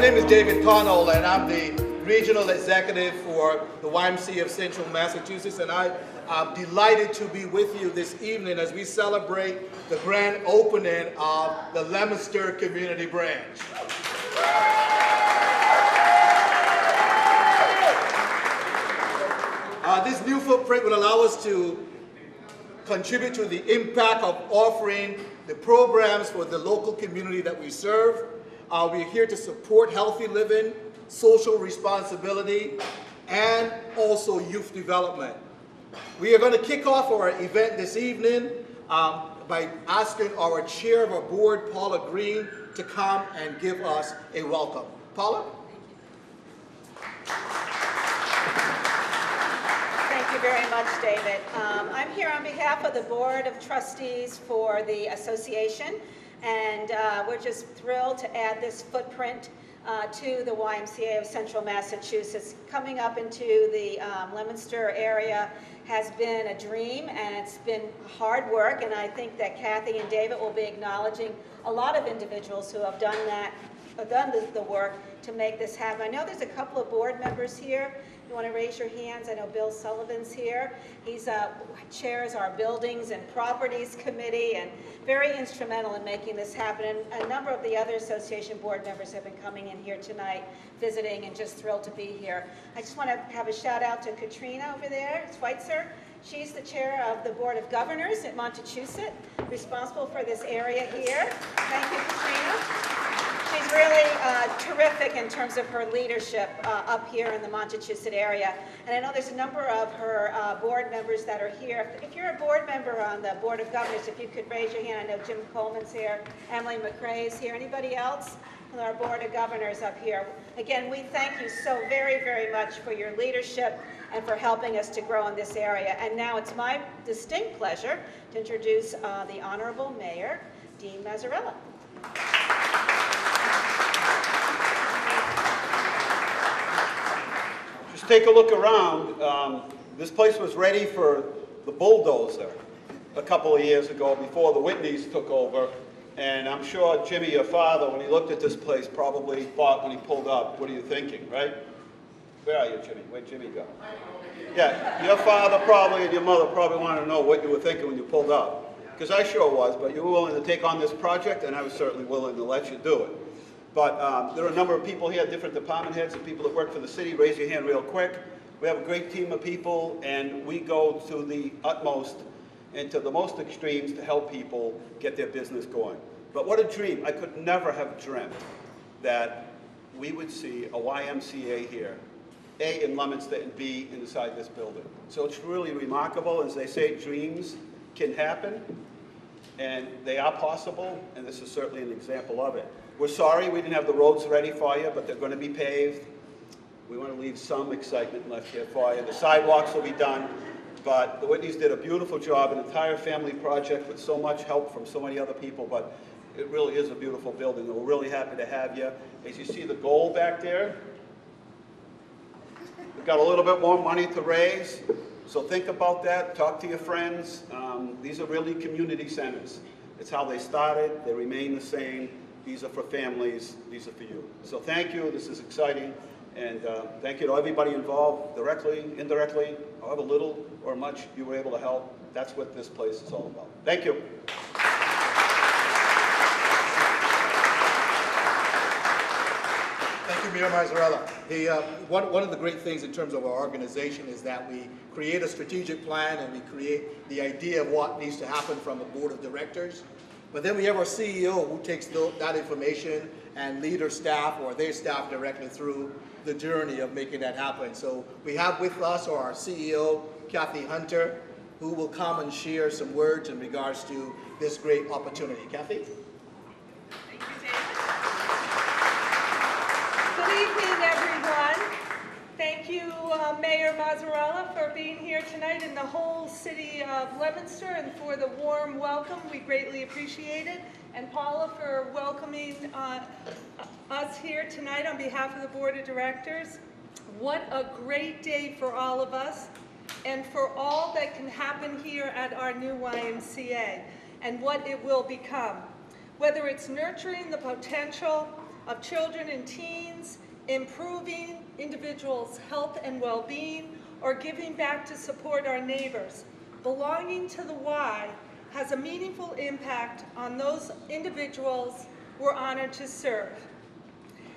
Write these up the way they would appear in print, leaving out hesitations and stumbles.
name is David Connell, and I'm the Regional Executive for the YMCA of Central Massachusetts, and I'm delighted to be with you this evening as we celebrate the grand opening of the Leominster Community Branch. This new footprint will allow us to contribute to the impact of offering the programs for the local community that we serve. We're here to support healthy living, social responsibility, and also youth development. We are going to kick off our event this evening by asking our chair of our board, Paula Green, to come and give us a welcome. Paula? Thank you very much, David. I'm here on behalf of the Board of Trustees for the association, and we're just thrilled to add this footprint to the YMCA of Central Massachusetts. Coming up into the Leominster area has been a dream, and it's been hard work, and I think that Kathy and David will be acknowledging a lot of individuals who have done the work to make this happen. I know there's a couple of board members here. You want to raise your hands? I know Bill Sullivan's here. He's chairs our Buildings and Properties Committee and very instrumental in making this happen. And a number of the other association board members have been coming in here tonight, visiting, and just thrilled to be here. I just want to have a shout out to Katrina over there, Schweitzer. She's the chair of the Board of Governors at Montechusett, responsible for this area here. Thank you, Katrina. She's really terrific in terms of her leadership up here in the Montechusett area. And I know there's a number of her board members that are here. If you're a board member on the Board of Governors, if you could raise your hand. I know Jim Coleman's here, Emily McRae is here. Anybody else on our Board of Governors up here? Again, we thank you so very, very much for your leadership and for helping us to grow in this area. And now it's my distinct pleasure to introduce the Honorable Mayor, Dean Mazzarella. Just take a look around. This place was ready for the bulldozer a couple of years ago before the Whitneys took over. And I'm sure Jimmy, your father, when he looked at this place, probably thought when he pulled up, what are you thinking, right? Where are you, Jimmy? Where'd Jimmy go? Yeah, your father probably and your mother probably wanted to know what you were thinking when you pulled up. Because I sure was, but you were willing to take on this project, and I was certainly willing to let you do it. But there are a number of people here, different department heads and people that work for the city. Raise your hand real quick. We have a great team of people, and we go to the utmost and to the most extremes to help people get their business going. But what a dream. I could never have dreamt that we would see a YMCA here, A, in Leominster, and B, inside this building. So it's really remarkable. As they say, dreams can happen, and they are possible, and this is certainly an example of it. We're sorry we didn't have the roads ready for you, but they're going to be paved. We want to leave some excitement left here for you. The sidewalks will be done, but the Whitneys did a beautiful job, an entire family project with so much help from so many other people, but it really is a beautiful building, and we're really happy to have you. As you see the goal back there, we've got a little bit more money to raise, so think about that, talk to your friends. These are really community centers. It's how they started, they remain the same. These are for families, these are for you. So thank you, this is exciting, and thank you to everybody involved, directly, indirectly, however little or much you were able to help. That's what this place is all about. Thank you. Thank you, Mayor Mazzarella. One of the great things in terms of our organization is that we create a strategic plan and we create the idea of what needs to happen from a board of directors. But then we have our CEO who takes that information and lead our staff or their staff directly through the journey of making that happen. So we have with us our CEO, Kathy Hunter, who will come and share some words in regards to this great opportunity. Kathy? Thank you, David. Good evening, everyone. Thank you, Mayor Mazzarella, for being here tonight and the whole city of Leominster, and for the warm welcome. We greatly appreciate it. And Paula for welcoming us here tonight on behalf of the Board of Directors. What a great day for all of us and for all that can happen here at our new YMCA and what it will become. Whether it's nurturing the potential of children and teens, improving individuals' health and well-being, or giving back to support our neighbors. Belonging to the Y has a meaningful impact on those individuals we're honored to serve.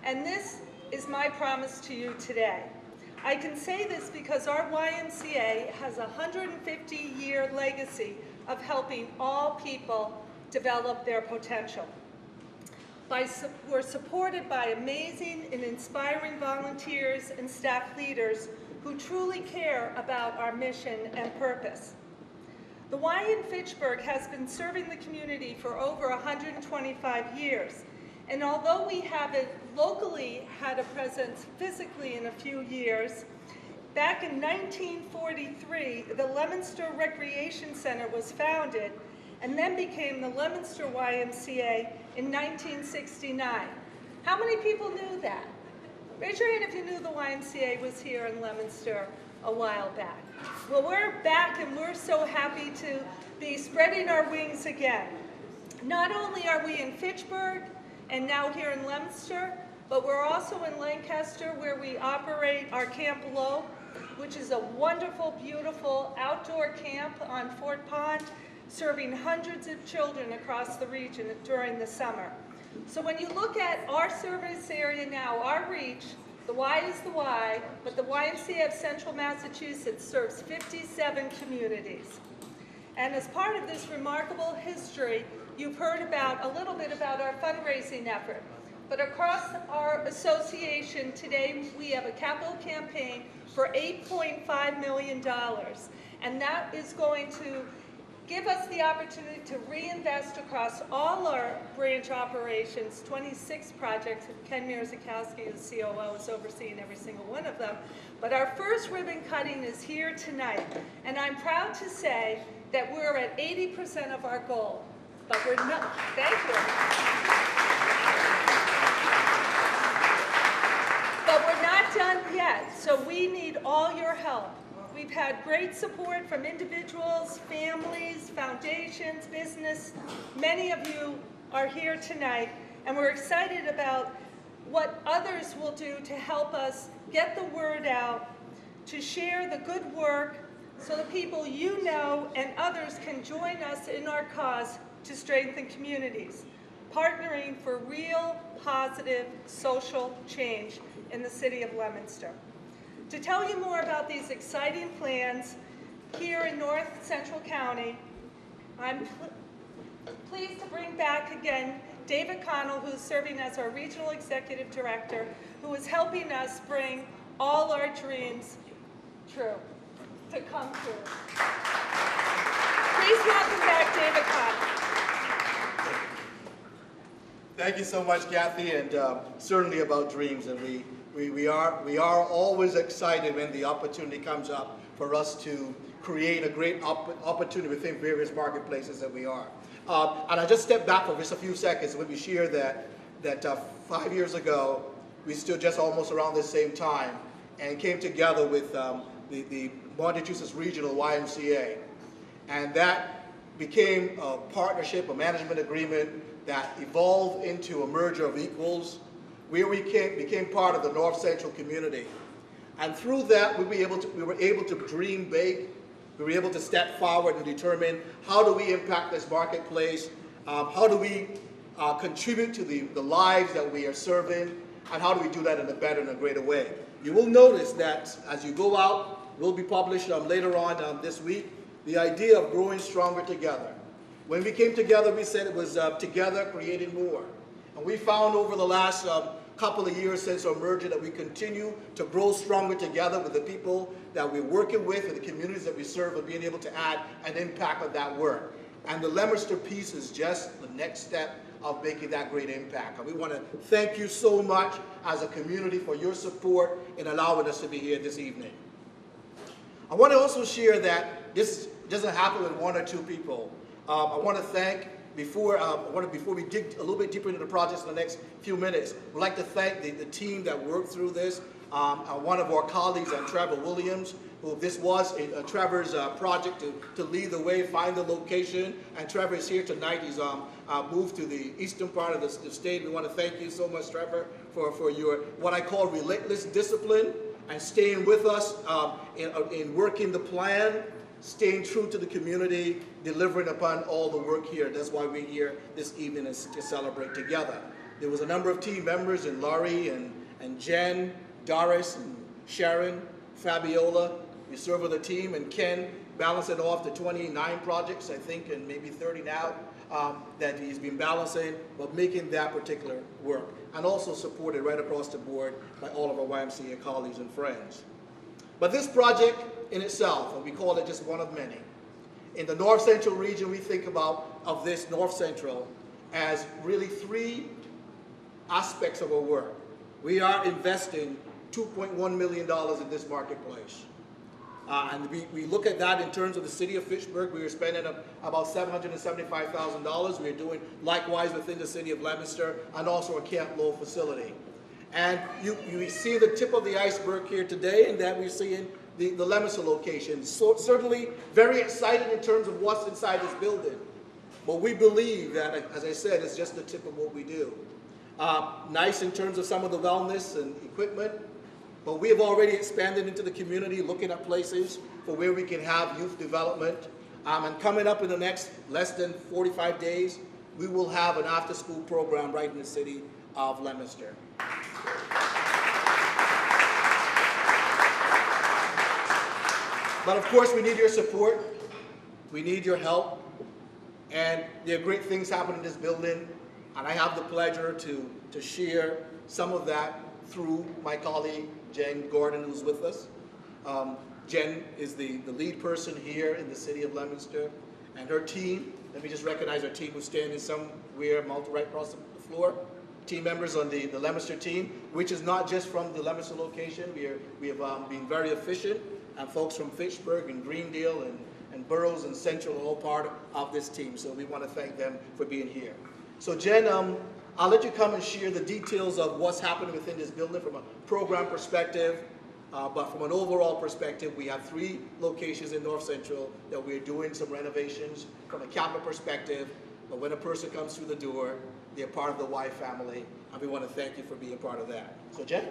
And this is my promise to you today. I can say this because our YMCA has a 150-year legacy of helping all people develop their potential. We're supported by amazing and inspiring volunteers and staff leaders who truly care about our mission and purpose. The Y in Fitchburg has been serving the community for over 125 years, and although we haven't locally had a presence physically in a few years, back in 1943, the Leominster Recreation Center was founded and then became the Leominster YMCA in 1969. How many people knew that? Raise your hand if you knew the YMCA was here in Leominster a while back. Well, we're back and we're so happy to be spreading our wings again. Not only are we in Fitchburg and now here in Leominster, but we're also in Lancaster where we operate our Camp Low, which is a wonderful, beautiful outdoor camp on Fort Pond, serving hundreds of children across the region during the summer. So when you look at our service area now, our reach, the Y is the Y, but the YMCA of Central Massachusetts serves 57 communities. And as part of this remarkable history, you've heard a little bit about our fundraising effort. But across our association today, we have a capital campaign for $8.5 million. And that is going to give us the opportunity to reinvest across all our branch operations, 26 projects. Ken Mierzakowski, the COO, is overseeing every single one of them. But our first ribbon cutting is here tonight. And I'm proud to say that we're at 80% of our goal. But we're not, thank you. But we're not done yet, so we need all your help. We've had great support from individuals, families, foundations, business. Many of you are here tonight, and we're excited about what others will do to help us get the word out, to share the good work, so the people you know and others can join us in our cause to strengthen communities, partnering for real, positive social change in the city of Leominster. To tell you more about these exciting plans here in North Central County, I'm pleased to bring back again David Connell, who's serving as our Regional Executive Director, who is helping us bring all our dreams to come true. Please welcome back David Connell. Thank you so much, Kathy, and certainly about dreams, and we are always excited when the opportunity comes up for us to create a great opportunity within various marketplaces that we are. And I just stepped back for just a few seconds when we shared that 5 years ago, we stood just almost around the same time and came together with the Massachusetts Regional YMCA. And that became a partnership, a management agreement that evolved into a merger of equals, where we became part of the North Central community. And through that, we were able to dream big. We were able to step forward and determine how do we impact this marketplace, how do we contribute to the lives that we are serving, and how do we do that in a better and a greater way. You will notice that as you go out, will be published later on this week, the idea of growing stronger together. When we came together, we said it was together creating more. And we found over the last couple of years since our merger that we continue to grow stronger together with the people that we're working with and the communities that we serve, and being able to add an impact of that work. And the Leominster piece is just the next step of making that great impact. And we want to thank you so much as a community for your support in allowing us to be here this evening. I want to also share that this doesn't happen with one or two people. I want to thank, before we dig a little bit deeper into the projects in the next few minutes, we'd like to thank the team that worked through this. one of our colleagues, Trevor Williams, who this was Trevor's project to lead the way, find the location, and Trevor is here tonight. He's moved to the eastern part of the state. We want to thank you so much, Trevor, for your, what I call relentless discipline and staying with us in working the plan, staying true to the community, delivering upon all the work here. That's why we're here this evening is to celebrate together. There was a number of team members, and Laurie and Jen, Doris and Sharon, Fabiola. We serve with a team, and Ken balancing off the 29 projects, I think, and maybe 30 now, that he's been balancing, but making that particular work. And also supported right across the board by all of our YMCA colleagues and friends. But this project in itself, and we call it just one of many. In the North Central region, we think of this North Central as really three aspects of our work. We are investing $2.1 million in this marketplace. And we look at that in terms of the city of Fitchburg. We are spending about $775,000. We are doing likewise within the city of Leominster and also a Camp Low facility. And you see the tip of the iceberg here today, and that we're seeing the Leominster location. So certainly very excited in terms of what's inside this building. But we believe that, as I said, it's just the tip of what we do. Nice in terms of some of the wellness and equipment, but we have already expanded into the community, looking at places for where we can have youth development. And coming up in the next less than 45 days, we will have an after-school program right in the city of Leominster. But of course, we need your support. We need your help. And there are great things happening in this building. And I have the pleasure to share some of that through my colleague, Jen Gordon, who's with us. Jen is the lead person here in the city of Leominster. And her team, let me just recognize our team who's standing somewhere right across the floor. Team members on the Leominster team, which is not just from the Leominster location. We have been very efficient, and folks from Fitchburg and Greendale and Burroughs and Central are all part of this team. So we want to thank them for being here. So Jen, I'll let you come and share the details of what's happening within this building from a program perspective, but from an overall perspective, we have 3 locations in North Central that we're doing some renovations from a capital perspective, but when a person comes through the door, they're part of the Y family, and we want to thank you for being part of that. So Jen?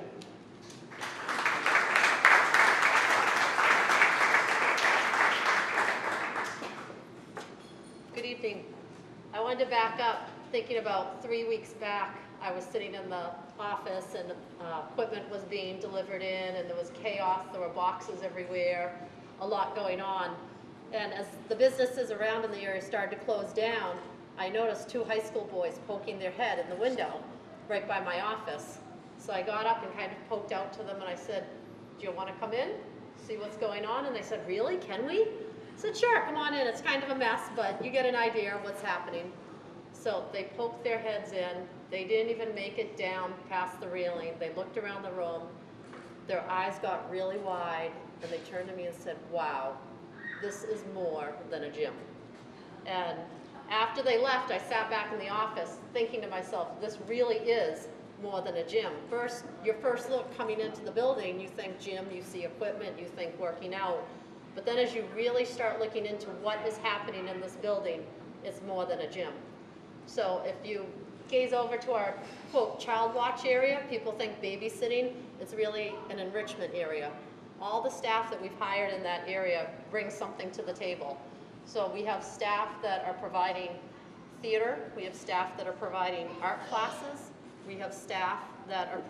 Good evening. I wanted to back up, thinking about 3 weeks back, I was sitting in the office and equipment was being delivered in and there was chaos, there were boxes everywhere, a lot going on. And as the businesses around in the area started to close down, I noticed 2 high school boys poking their head in the window right by my office. So I got up and kind of poked out to them and I said, "Do you want to come in, see what's going on?" And they said, "Really? Can we?" I said, "Sure, come on in. It's kind of a mess, but you get an idea of what's happening." So they poked their heads in. They didn't even make it down past the railing. They looked around the room. Their eyes got really wide, and they turned to me and said, "Wow, this is more than a gym." And after they left, I sat back in the office thinking to myself, this really is more than a gym. Your first look coming into the building, you think gym, you see equipment, you think working out. But then as you really start looking into what is happening in this building, it's more than a gym. So if you gaze over to our, quote, child watch area, people think babysitting. It's really an enrichment area. All the staff that we've hired in that area bring something to the table. So we have staff that are providing theater, we have staff that are providing art classes, we have staff that are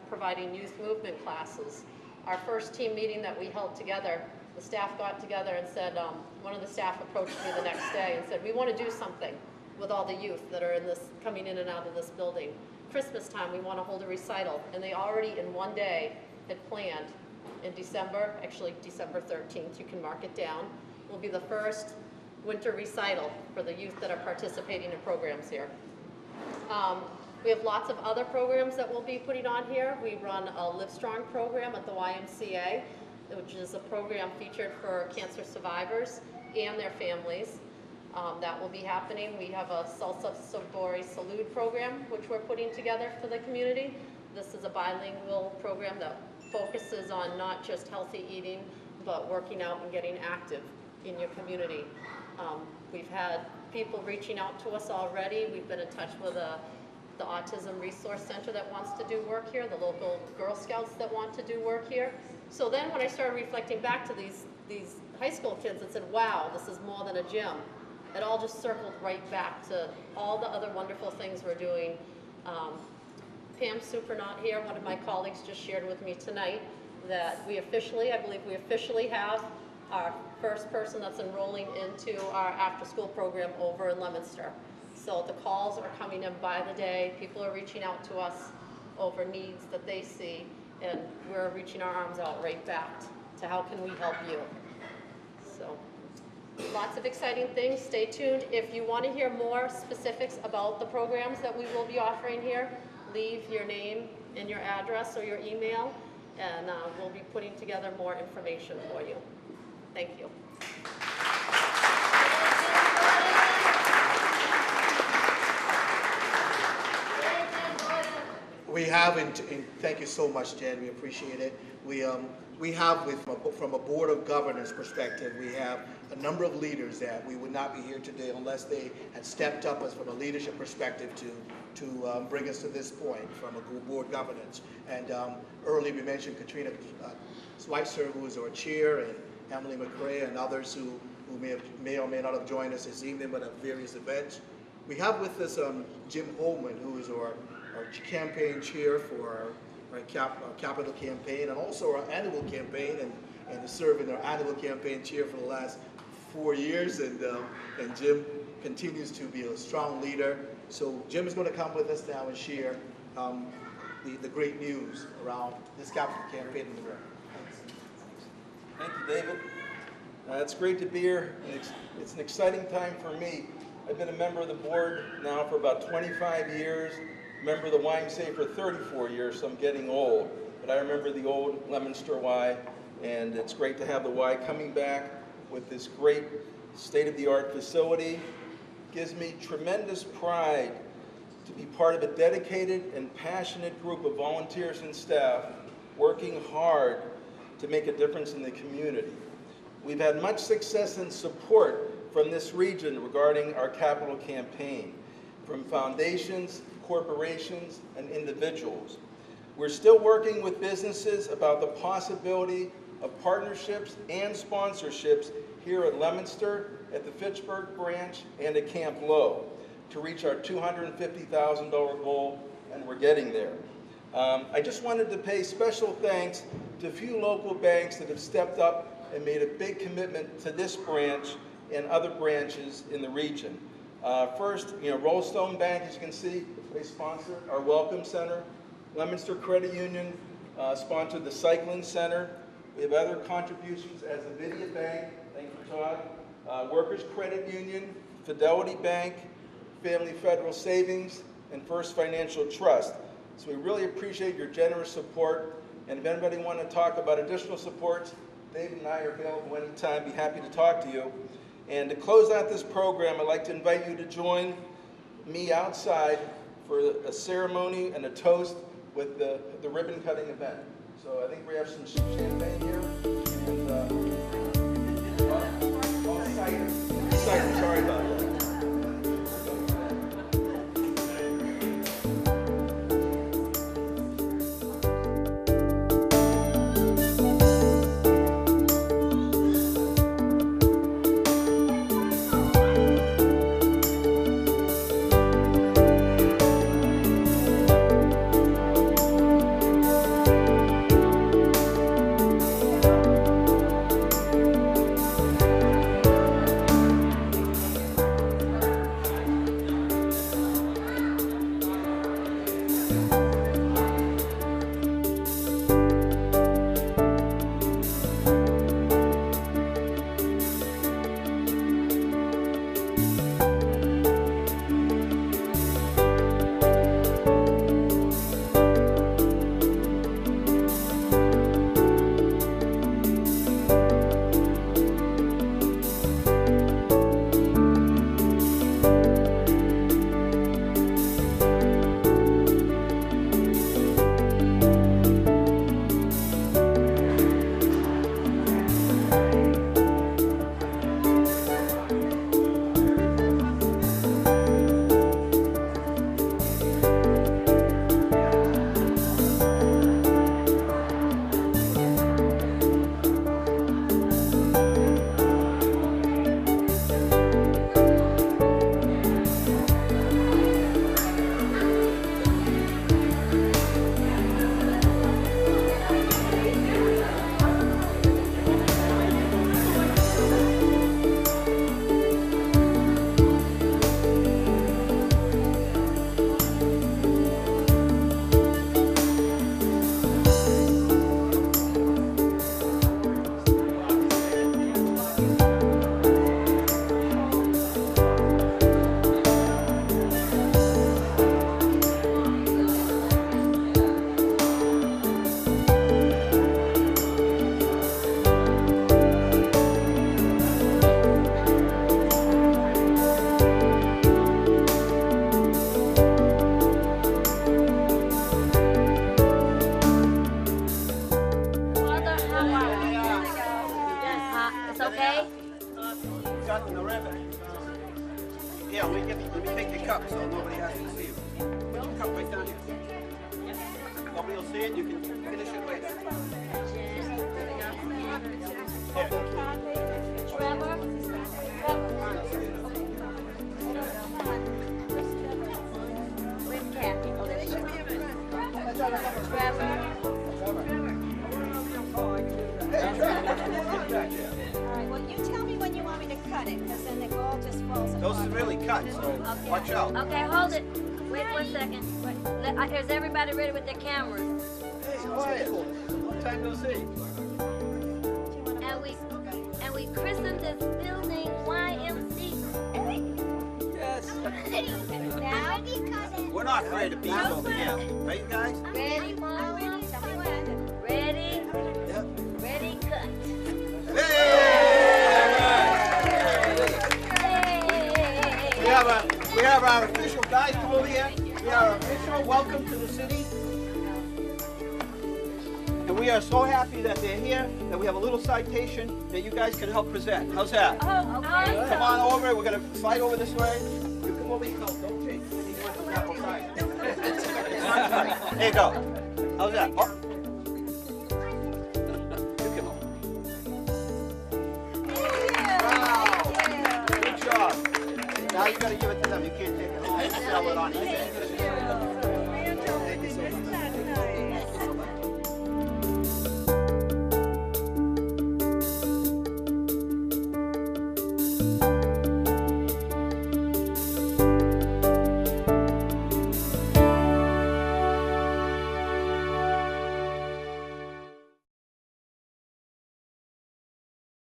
providing youth movement classes. Our first team meeting that we held together, the staff got together and said, one of the staff approached me the next day and said, "We want to do something with all the youth that are coming in and out of this building. Christmas time, we want to hold a recital." And they already in one day had planned in December, actually December 13th, you can mark it down, will be the first winter recital for the youth that are participating in programs here. We have lots of other programs that we'll be putting on here. We run a Live Strong program at the YMCA, which is a program featured for cancer survivors and their families. That will be happening. We have a Salsa Sabori Salud program, which we're putting together for the community. This is a bilingual program that focuses on not just healthy eating, but working out and getting active in your community. We've had people reaching out to us already. We've been in touch with the Autism Resource Center that wants to do work here, the local Girl Scouts that want to do work here. So then when I started reflecting back to these high school kids and said, wow, this is more than a gym, it all just circled right back to all the other wonderful things we're doing. Pam Supernaut here, one of my colleagues just shared with me tonight that I believe we officially have our first person that's enrolling into our after-school program over in Leominster. So the calls are coming in by the day. People are reaching out to us over needs that they see, and we're reaching our arms out right back to how can we help you. So lots of exciting things. Stay tuned. If you want to hear more specifics about the programs that we will be offering here, leave your name and your address or your email, and we'll be putting together more information for you. Thank you. We have, and thank you so much, Jen. We appreciate it. We have, from a board of governors perspective, we have a number of leaders that we would not be here today unless they had stepped up as from a leadership perspective to bring us to this point from a board governance. And earlier we mentioned Katrina Schweitzer, who is our chair, and Emily McRae, and others who may or may not have joined us this evening, but at various events. We have with us Jim Holman, who is our campaign chair for our capital campaign, and also our annual campaign, and has served in our annual campaign chair for the last 4 years, and Jim continues to be a strong leader. So Jim is going to come with us now and share the great news around this capital campaign in the room. Thank you, David. It's great to be here. It's an exciting time for me. I've been a member of the board now for about 25 years, member of the YMCA for 34 years, so I'm getting old. But I remember the old Leominster Y, and it's great to have the Y coming back with this great state-of-the-art facility. It gives me tremendous pride to be part of a dedicated and passionate group of volunteers and staff working hard to make a difference in the community. We've had much success and support from this region regarding our capital campaign, from foundations, corporations, and individuals. We're still working with businesses about the possibility of partnerships and sponsorships here at Leominster, at the Fitchburg branch, and at Camp Low to reach our $250,000 goal, and we're getting there. I just wanted to pay special thanks to a few local banks that have stepped up and made a big commitment to this branch and other branches in the region. First, Rollstone Bank, as you can see, they sponsor our Welcome Center. Leominster Credit Union sponsored the Cycling Center. We have other contributions as Avidia Bank, thank you, Todd, Workers Credit Union, Fidelity Bank, Family Federal Savings, and First Financial Trust. So we really appreciate your generous support, and if anybody wants to talk about additional supports, David and I are available anytime. Be happy to talk to you. And to close out this program, I'd like to invite you to join me outside for a ceremony and a toast with the ribbon cutting event. So I think we have some champagne here, and cider, sorry about that. Okay? Cut in the ribbon. Yeah, let me take your cup so nobody has to see you. Cup right down here. Nobody will see it, you can finish it later. Trevor? Where's Kathy? Oh, there she is. Trevor? All right, well, you tell me when you want me to cut it, because then it all just falls apart. Those are really cut, so watch out. Okay, hold it. Wait 1 second. Is everybody ready with their cameras? Hey, quiet. Long time no see. And we christened this building YMCA. Yes. Now, We're not afraid of bees over here. Right, you guys? ready, Mom? Tell me when. Ready? Yep. Ready, cut. We have our official guys come over here. We are our official welcome to the city. And we are so happy that they're here, that we have a little citation that you guys can help present. How's that? Okay. Come on over. We're going to slide over this way. You come over here. No, don't take. He wants to step outside. There you go. How's that? Oh. You come over. Wow. Good job. Now you got to give it to them. You can't take it home and sell it on eBay.